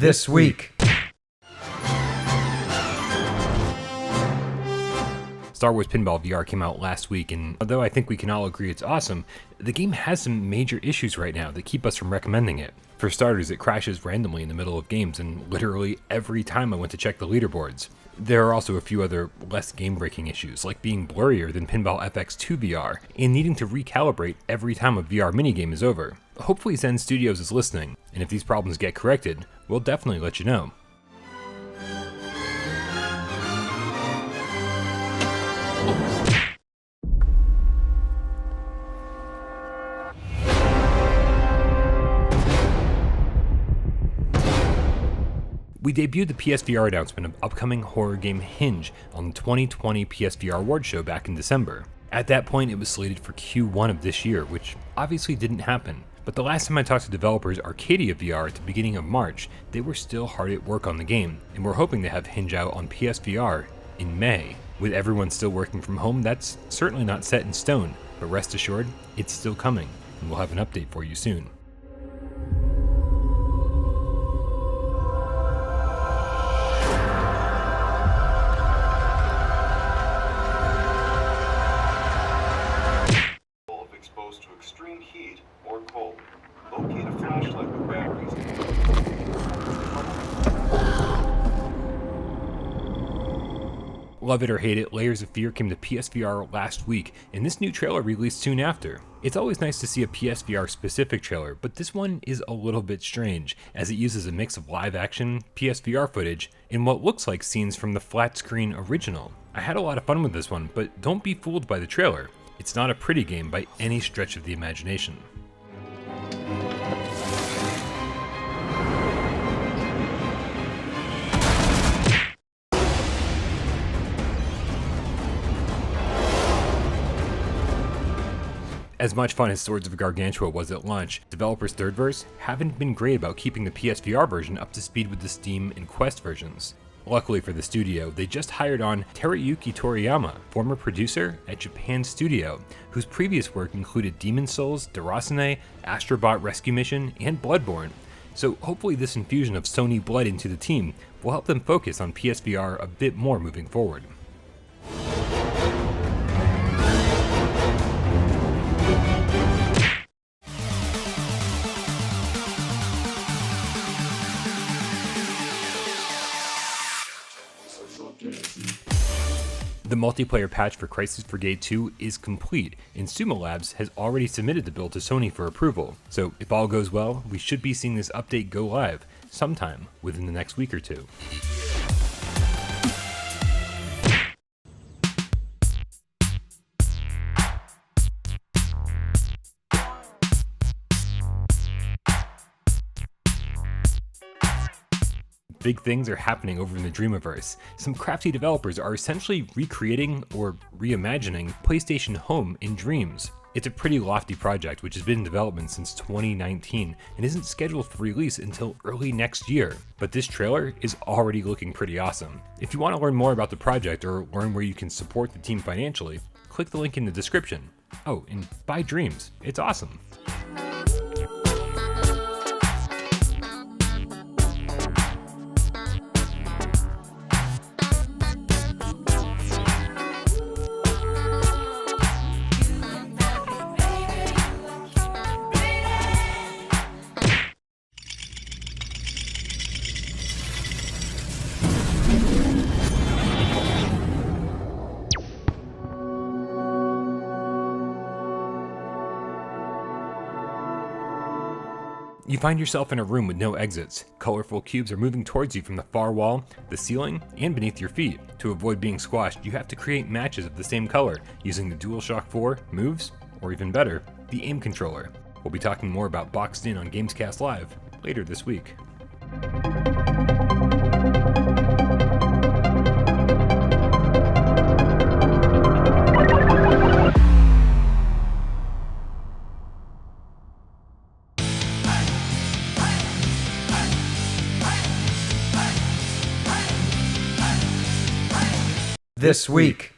This week. Star Wars Pinball VR came out last week, and although I think we can all agree it's awesome, the game has some major issues right now that keep us from recommending it. For starters, it crashes randomly in the middle of games, and literally every time I went to check the leaderboards. There are also a few other less game-breaking issues, like being blurrier than Pinball FX2 VR, and needing to recalibrate every time a VR minigame is over. Hopefully Zen Studios is listening, and if these problems get corrected, we'll definitely let you know. We debuted the PSVR announcement of upcoming horror game Hinge on the 2020 PSVR Award Show back in December. At that point, it was slated for Q1 of this year, which obviously didn't happen. But the last time I talked to developers Arcadia VR at the beginning of March, they were still hard at work on the game, and we're hoping to have Hinge out on PSVR in May. With everyone still working from home, that's certainly not set in stone, but rest assured, it's still coming, and we'll have an update for you soon. Exposed to extreme heat or cold. Locate a flashlight with batteries. Love it or hate it, Layers of Fear came to PSVR last week, and this new trailer released soon after. It's always nice to see a PSVR specific trailer, but this one is a little bit strange, as it uses a mix of live action, PSVR footage, and what looks like scenes from the flat screen original. I had a lot of fun with this one, but don't be fooled by the trailer. It's not a pretty game by any stretch of the imagination. As much fun as Swords of Gargantua was at launch, developers Thirdverse haven't been great about keeping the PSVR version up to speed with the Steam and Quest versions. Luckily for the studio, they just hired on Teruyuki Toriyama, former producer at Japan Studio, whose previous work included Demon's Souls, Derasane, Astrobot Rescue Mission, and Bloodborne. So hopefully this infusion of Sony blood into the team will help them focus on PSVR a bit more moving forward. The multiplayer patch for Crisis Brigade 2 is complete, and Sumo Labs has already submitted the build to Sony for approval, so if all goes well, we should be seeing this update go live sometime within the next week or two. Big things are happening over in the Dreamiverse. Some crafty developers are essentially recreating or reimagining PlayStation Home in Dreams. It's a pretty lofty project which has been in development since 2019 and isn't scheduled for release until early next year. But this trailer is already looking pretty awesome. If you want to learn more about the project or learn where you can support the team financially, click the link in the description. Oh, and buy Dreams. It's awesome. You find yourself in a room with no exits. Colorful cubes are moving towards you from the far wall, the ceiling, and beneath your feet. To avoid being squashed, you have to create matches of the same color using the DualShock 4 moves, or even better, the aim controller. We'll be talking more about Boxed In on Gamescast Live later this week. This week.